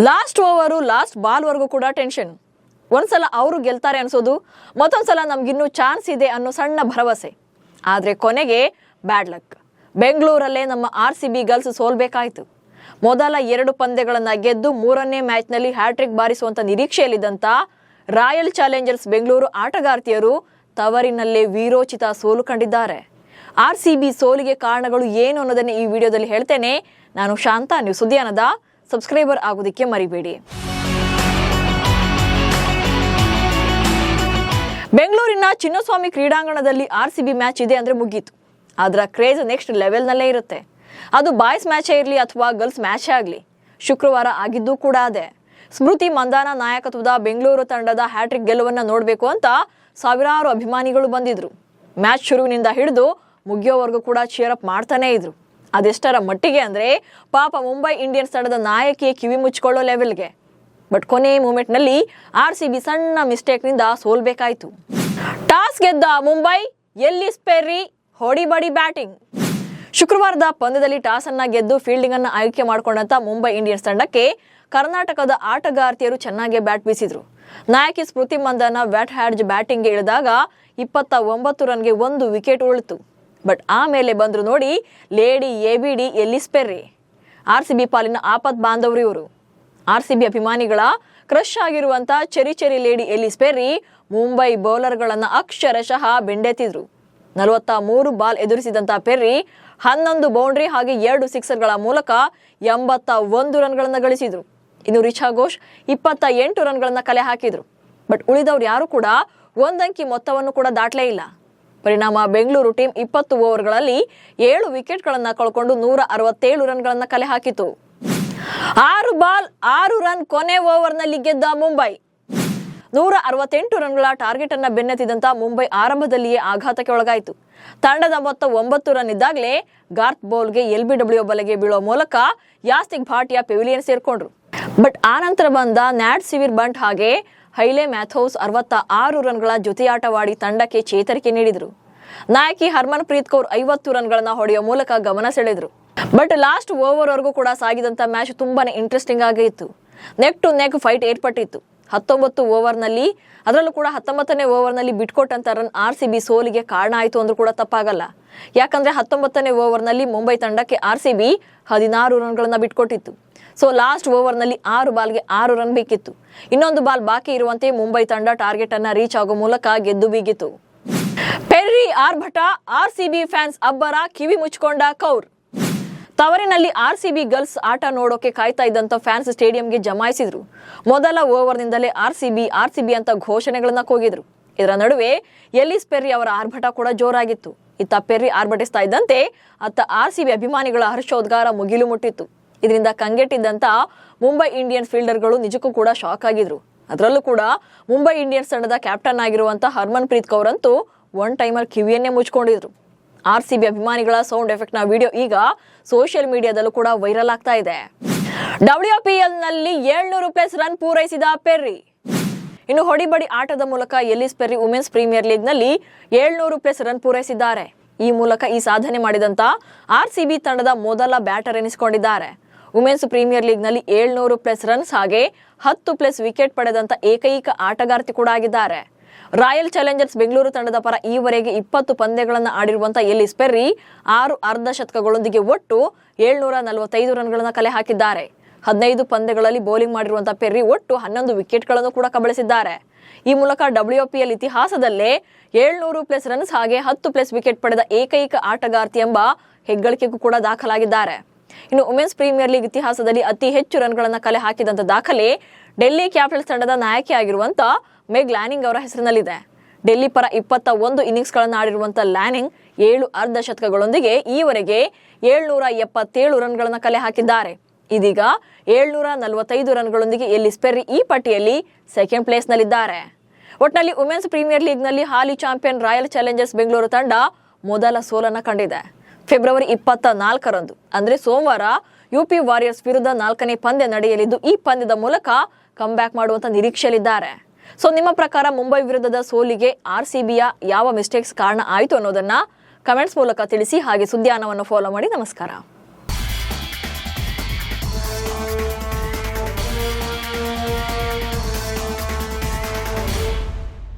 Last over last ball ವರೆಗೂ ಕೂಡ tension. ಒಂದ್ಸಲ ಅವರು ಗೆಲ್ತಾರೆ ಅನ್ಸೋದು, ಮತ್ತೊಂದ್ಸಲ ನಮ್ಗಿನ್ನೂ ಚಾನ್ಸ್ ಇದೆ ಅನ್ನೋ ಸಣ್ಣ ಭರವಸೆ. ಆದರೆ ಕೊನೆಗೆ ಬ್ಯಾಡ್ ಲಕ್. ಬೆಂಗಳೂರಲ್ಲೇ ನಮ್ಮ RCB ಗರ್ಲ್ಸ್ ಸೋಲ್ಬೇಕಾಯ್ತು. ಮೊದಲ 2 ಪಂದ್ಯಗಳನ್ನು ಗೆದ್ದು 3ನೇ ಮ್ಯಾಚ್ನಲ್ಲಿ ಹ್ಯಾಟ್ರಿಕ್ ಬಾರಿಸುವಂತ ನಿರೀಕ್ಷೆಯಲ್ಲಿದ್ದಂತ ರಾಯಲ್ ಚಾಲೆಂಜರ್ಸ್ ಬೆಂಗಳೂರು ಆಟಗಾರ್ತಿಯರು ತವರಿನಲ್ಲೇ ವೀರೋಚಿತ ಸೋಲು ಕಂಡಿದ್ದಾರೆ. RCB ಸೋಲಿಗೆ ಕಾರಣಗಳು ಏನು ಅನ್ನೋದನ್ನ ಈ ವಿಡಿಯೋದಲ್ಲಿ ಹೇಳ್ತೇನೆ. ನಾನು ಶಾಂತ, ನೀವು ಸುದ್ದಿಯಾನದ ಸಬ್ಸ್ಕ್ರೈಬರ್ ಆಗೋದಕ್ಕೆ ಮರಿಬೇಡಿ. ಬೆಂಗಳೂರಿನ ಚಿನ್ನಸ್ವಾಮಿ ಕ್ರೀಡಾಂಗಣದಲ್ಲಿ RCB ಮ್ಯಾಚ್ ಇದೆ ಅಂದ್ರೆ ಮುಗೀತು. ಅದರ ಕ್ರೇಜ್ ನೆಕ್ಸ್ಟ್ ಲೆವೆಲ್ನಲ್ಲೇ ಇರುತ್ತೆ. ಅದು ಬಾಯ್ಸ್ ಮ್ಯಾಚೇ ಇರಲಿ ಅಥವಾ ಗರ್ಲ್ಸ್ ಮ್ಯಾಚೇ ಆಗಲಿ. ಶುಕ್ರವಾರ ಆಗಿದ್ದು ಕೂಡ ಅದೇ. ಸ್ಮೃತಿ ಮಂದಾನ ನಾಯಕತ್ವದ ಬೆಂಗಳೂರು ತಂಡದ ಹ್ಯಾಟ್ರಿಕ್ ಗೆಲುವನ್ನು ನೋಡಬೇಕು ಅಂತ ಸಾವಿರಾರು ಅಭಿಮಾನಿಗಳು ಬಂದಿದ್ರು. ಮ್ಯಾಚ್ ಶುರುವಿನಿಂದ ಹಿಡಿದು ಮುಗಿಯೋವರೆಗೂ ಕೂಡ ಚೇರ್ ಅಪ್ ಮಾಡ್ತಾನೆ ಇದ್ರು. ಅದೆಷ್ಟರ ಮಟ್ಟಿಗೆ ಅಂದ್ರೆ ಪಾಪ ಮುಂಬೈ ಇಂಡಿಯನ್ಸ್ ತಂಡದ ನಾಯಕಿಯ ಕಿವಿ ಮುಚ್ಕೊಳ್ಳೋ ಲೆವೆಲ್ಗೆ. ಬಟ್ ಕೊನೆ ಮೂಮೆಂಟ್ನಲ್ಲಿ RCB ಸಣ್ಣ ಮಿಸ್ಟೇಕ್ನಿಂದ ಸೋಲ್ಬೇಕಾಯ್ತು. ಟಾಸ್ ಗೆದ್ದ ಮುಂಬೈ, ಎಲ್ಲಿಸ್ ಪೆರ್ರಿ ಹೊಡಿಬಡಿ ಬ್ಯಾಟಿಂಗ್. ಶುಕ್ರವಾರದ ಪಂದ್ಯದಲ್ಲಿ ಟಾಸ್ ಅನ್ನ ಗೆದ್ದು ಫೀಲ್ಡಿಂಗ್ ಅನ್ನ ಆಯ್ಕೆ ಮಾಡಿಕೊಂಡಂತ ಮುಂಬೈ ಇಂಡಿಯನ್ಸ್ ತಂಡಕ್ಕೆ ಕರ್ನಾಟಕದ ಆಟಗಾರ್ತಿಯರು ಚೆನ್ನಾಗಿ ಬ್ಯಾಟ್ ಬೀಸಿದ್ರು. ನಾಯಕಿ ಸ್ಮೃತಿ ಮಂದಾನ ವ್ಯಾಟ್ ಹ್ಯಾಡ್ಜ್ ಬ್ಯಾಟಿಂಗ್ಗೆ ಇಳಿದಾಗ 29 ರನ್ಗೆ 1 ವಿಕೆಟ್ ಉಳಿತು. ಬಟ್ ಆಮೇಲೆ ಬಂದ್ರು ನೋಡಿ lady ABD Ellyse Perry. RCB ಪಾಲಿನ ಆಪತ್ ಬಾಂಧವರು ಇವರು. RCB ಅಭಿಮಾನಿಗಳ ಕ್ರಶ್ ಆಗಿರುವಂತ cherry lady Ellyse Perry Mumbai ಬೌಲರ್ಗಳನ್ನ ಅಕ್ಷರಶಃ ಬೆಂಡೆತ್ತಿದ್ರು. 43 ಬಾಲ್ ಎದುರಿಸಿದಂತ ಪೆರ್ರಿ 11 ಬೌಂಡ್ರಿ ಹಾಗೆ 2 ಸಿಕ್ಸರ್ಗಳ ಮೂಲಕ 81 ರನ್ಗಳನ್ನ ಗಳಿಸಿದ್ರು. ಇನ್ನು ರಿಚಾ ಘೋಷ್ 28 ರನ್ಗಳನ್ನ ಕಲೆ ಹಾಕಿದ್ರು. ಬಟ್ ಉಳಿದವ್ರು ಯಾರು ಕೂಡ ಒಂದಂಕಿ ಮೊತ್ತವನ್ನು ಕೂಡ ದಾಟ್ಲೇ ಇಲ್ಲ. ಪರಿಣಾಮ ಬೆಂಗಳೂರು ಟೀಮ್ 20 ಓವರ್ಗಳಲ್ಲಿ 7 ವಿಕೆಟ್ಗಳನ್ನ ಕಳ್ಕೊಂಡು 167 ರನ್ಗಳನ್ನ ಕಲೆ ಹಾಕಿತು. 6 ಬಾಲ್ 6 ರನ್ ಕೊನೆ ಓವರ್ನಲ್ಲಿ ಗೆದ್ದ ಮುಂಬೈ. 168 ರನ್ಗಳ ಟಾರ್ಗೆಟ್ ಅನ್ನ ಬೆನ್ನತ್ತಿದಂತ ಮುಂಬೈ ಆರಂಭದಲ್ಲಿಯೇ ಆಘಾತಕ್ಕೆ ಒಳಗಾಯಿತು. ತಂಡದ ಮೊತ್ತ 9 ರನ್ ಇದ್ದಾಗಲೇ ಗಾರ್ತ್ ಬೌಲ್ಗೆ LBW ಬಲೆಗೆ ಬೀಳೋ ಮೂಲಕ ಯಾಸ್ತಿಕ್ ಭಾಟಿಯಾ ಪೆವಿಲಿಯನ್ ಸೇರ್ಕೊಂಡ್ರು. ಬಟ್ ಆನಂತರ ಬಂದ ನ್ಯಾಟ್ ಸಿವಿರ್ ಬಂಟ್ ಹಾಗೆ ಹೈಲೆ ಮ್ಯಾಥೌಸ್ 66 ರನ್ಗಳ ಜೊತೆಯಾಟವಾಡಿ ತಂಡಕ್ಕೆ ಚೇತರಿಕೆ ನೀಡಿದ್ರು. ನಾಯಕಿ ಹರ್ಮನ್ ಪ್ರೀತ್ ಕೌರ್ 50 ರನ್ಗಳನ್ನ ಹೊಡೆಯೋ ಮೂಲಕ ಗಮನ ಸೆಳೆದ್ರು. ಬಟ್ ಲಾಸ್ಟ್ ಓವರ್ ವರೆಗೂ ಕೂಡ ಸಾಗಿದಂತ ಮ್ಯಾಚ್ ತುಂಬಾನೇ ಇಂಟ್ರೆಸ್ಟಿಂಗ್ ಆಗಿತ್ತು. ನೆಕ್ ಟು ನೆಕ್ ಫೈಟ್ ಏರ್ಪಟ್ಟಿತ್ತು. 19 ಓವರ್ನಲ್ಲಿ, ಅದರಲ್ಲೂ ಕೂಡ 19ನೇ ಓವರ್ನಲ್ಲಿ ಬಿಟ್ಕೊಟ್ಟಂತ ರನ್ RCB ಸೋಲಿಗೆ ಕಾರಣ ಆಯಿತು ಅಂದ್ರೂ ಕೂಡ ತಪ್ಪಾಗಲ್ಲ. ಯಾಕಂದ್ರೆ 19ನೇ ಓವರ್ನಲ್ಲಿ ಮುಂಬೈ ತಂಡಕ್ಕೆ RCB 16 ರನ್ಗಳನ್ನ ಬಿಟ್ಕೊಟ್ಟಿತ್ತು. ಸೊ ಲಾಸ್ಟ್ ಓವರ್ನಲ್ಲಿ 6 ಬಾಲ್ಗೆ 6 ರನ್ ಬೇಕಿತ್ತು. ಇನ್ನೊಂದು ಬಾಲ್ ಬಾಕಿ ಇರುವಂತೆ ಮುಂಬೈ ತಂಡ ಟಾರ್ಗೆಟ್ ಅನ್ನ ರೀಚ್ ಆಗೋ ಮೂಲಕ ಗೆದ್ದು ಬೀಗಿತು. ಪೆರ್ರಿ ಆರ್ಭಟ, RCB ಫ್ಯಾನ್ಸ್ ಅಬ್ಬರ, ಕಿವಿ ಮುಚ್ಕೊಂಡ ಕೌರ್. ತವರಿನಲ್ಲಿ RCB ಗರ್ಲ್ಸ್ ಆಟ ನೋಡೋಕೆ ಕಾಯ್ತಾ ಇದ್ದಂತ ಫ್ಯಾನ್ಸ್ ಸ್ಟೇಡಿಯಂಗೆ ಜಮಾಯಿಸಿದ್ರು. ಮೊದಲ ಓವರ್ನಿಂದಲೇ RCB ಅಂತ ಘೋಷಣೆಗಳನ್ನ ಕೂಗಿದ್ರು. ಇದರ ನಡುವೆ ಎಲ್ಲಿಸ್ ಪೆರ್ರಿ ಅವರ ಆರ್ಭಟ ಕೂಡ ಜೋರಾಗಿತ್ತು. ಇತ್ತ ಪೆರ್ರಿ ಆರ್ಭಟಿಸ್ತಾ ಇದ್ದಂತೆ ಅತ್ತ RCB ಅಭಿಮಾನಿಗಳ ಹರ್ಷೋದ್ಗಾರ ಮುಗಿಲು ಮುಟ್ಟಿತ್ತು. ಇದರಿಂದ ಕಂಗೆಟ್ಟಿದ್ದಂತ ಮುಂಬೈ ಇಂಡಿಯನ್ಸ್ ಫೀಲ್ಡರ್ಗಳು ನಿಜಕ್ಕೂ ಕೂಡ ಶಾಕ್ ಆಗಿದ್ರು. ಅದರಲ್ಲೂ ಕೂಡ ಮುಂಬೈ ಇಂಡಿಯನ್ಸ್ ತಂಡದ ಕ್ಯಾಪ್ಟನ್ ಆಗಿರುವಂತ ಹರ್ಮನ್ ಪ್ರೀತ್ ಕೌರ್ ಅಂತೂ ಒನ್ ಟೈಮರ್ ಕಿವಿಯನ್ನೇ ಮುಚ್ಕೊಂಡಿದ್ರು. RCB ಅಭಿಮಾನಿಗಳ ಸೌಂಡ್ ಎಫೆಕ್ಟ್ ನ ವಿಡಿಯೋ ಈಗ ಸೋಷಿಯಲ್ ಮೀಡಿಯಾದಲ್ಲೂ ಕೂಡ ವೈರಲ್ ಆಗ್ತಾ ಇದೆ. WPL ನಲ್ಲಿ 700+ ರನ್ ಪೂರೈಸಿದ ಪೆರ್ರಿ. ಇನ್ನು ಹೊಡಿಬಡಿ ಆಟದ ಮೂಲಕ Ellyse Perry women's premier league ನಲ್ಲಿ 700+ ರನ್ ಪೂರೈಸಿದ್ದಾರೆ. ಈ ಮೂಲಕ ಈ ಸಾಧನೆ ಮಾಡಿದಂತ RCB ತಂಡದ ಮೊದಲ ಬ್ಯಾಟರ್ ಎನಿಸಿಕೊಂಡಿದ್ದಾರೆ. ವುಮೆನ್ಸ್ ಪ್ರೀಮಿಯರ್ ಲೀಗ್ ನಲ್ಲಿ 700+ ರನ್ಸ್ ಹಾಗೆ 10+ ವಿಕೆಟ್ ಪಡೆದಂತ ಏಕೈಕ ಆಟಗಾರ್ತಿ ಕೂಡ ಆಗಿದ್ದಾರೆ. ರಾಯಲ್ ಚಾಲೆಂಜರ್ಸ್ ಬೆಂಗಳೂರು ತಂಡದ ಪರ ಈವರೆಗೆ 20 ಪಂದ್ಯಗಳನ್ನು ಆಡಿರುವಂತಹ ಎಲ್ಲಿಸ್ ಪೆರ್ರಿ 6 ಅರ್ಧ ಶತಕಗಳೊಂದಿಗೆ ಒಟ್ಟು 745 ರನ್ಗಳನ್ನ ಕಲೆ ಹಾಕಿದ್ದಾರೆ. 15 ಪಂದ್ಯಗಳಲ್ಲಿ ಬೌಲಿಂಗ್ ಮಾಡಿರುವಂತಹ ಪೆರ್ರಿ ಒಟ್ಟು 11 ವಿಕೆಟ್ಗಳನ್ನು ಕೂಡ ಕಬಳಿಸಿದ್ದಾರೆ. ಈ ಮೂಲಕ WPL ಇತಿಹಾಸದಲ್ಲೇ 700+ ರನ್ಸ್ ಹಾಗೆ 10+ ವಿಕೆಟ್ ಪಡೆದ ಏಕೈಕ ಆಟಗಾರ್ತಿ ಎಂಬ ಹೆಗ್ಗಳಿಕೆಗೂ ಕೂಡ ದಾಖಲಾಗಿದ್ದಾರೆ. ಇನ್ನು ವುಮೆನ್ಸ್ ಪ್ರೀಮಿಯರ್ ಲೀಗ್ ಇತಿಹಾಸದಲ್ಲಿ ಅತಿ ಹೆಚ್ಚು ರನ್ಗಳನ್ನ ಕಲೆ ಹಾಕಿದಂತ ದಾಖಲೆ ಡೆಲ್ಲಿ ಕ್ಯಾಪಿಟಲ್ಸ್ ತಂಡದ ನಾಯಕಿ ಆಗಿರುವಂತ ಮೆಗ್ ಲ್ಯಾನಿಂಗ್ ಅವರ ಹೆಸರಿನಲ್ಲಿದೆ. ಡೆಲ್ಲಿ ಪರ 21 ಇನ್ನಿಂಗ್ಸ್ಗಳನ್ನು ಆಡಿರುವಂತ ಲ್ಯಾನಿಂಗ್ 7 ಅರ್ಧ ಶತಕಗಳೊಂದಿಗೆ ಈವರೆಗೆ 777 ರನ್ಗಳನ್ನ ಕಲೆ ಹಾಕಿದ್ದಾರೆ. ಇದೀಗ 745 ರನ್ಗಳೊಂದಿಗೆ ಎಲ್ಲಿಸ್ ಪೆರ್ರಿ ಈ ಪಟ್ಟಿಯಲ್ಲಿ ಸೆಕೆಂಡ್ ಪ್ಲೇಸ್ ನಲ್ಲಿದ್ದಾರೆ. ಒಟ್ನಲ್ಲಿ ವುಮೆನ್ಸ್ ಪ್ರೀಮಿಯರ್ ಲೀಗ್ ನಲ್ಲಿ ಹಾಲಿ ಚಾಂಪಿಯನ್ ರಾಯಲ್ ಚಾಲೆಂಜರ್ಸ್ ಬೆಂಗಳೂರು ತಂಡ ಮೊದಲ ಸೋಲನ್ನ ಕಂಡಿದೆ. ಫೆಬ್ರವರಿ 24ರಂದು ಅಂದ್ರೆ ಸೋಮವಾರ UP ವಾರಿಯರ್ಸ್ ವಿರುದ್ಧ 4ನೇ ಪಂದ್ಯ ನಡೆಯಲಿದ್ದು ಈ ಪಂದ್ಯದ ಮೂಲಕ ಕಮ್ ಬ್ಯಾಕ್ ಮಾಡುವಂತ ನಿರೀಕ್ಷೆಯಲ್ಲಿದ್ದಾರೆ. ಸೊ ನಿಮ್ಮ ಪ್ರಕಾರ ಮುಂಬೈ ವಿರುದ್ಧದ ಸೋಲಿಗೆ RCBಯ ಯಾವ ಮಿಸ್ಟೇಕ್ಸ್ ಕಾರಣ ಆಯಿತು ಅನ್ನೋದನ್ನ ಕಮೆಂಟ್ಸ್ ಮೂಲಕ ತಿಳಿಸಿ. ಹಾಗೆ ಸುದ್ದಿಯಾನವನ್ನು ಫಾಲೋ ಮಾಡಿ. ನಮಸ್ಕಾರ.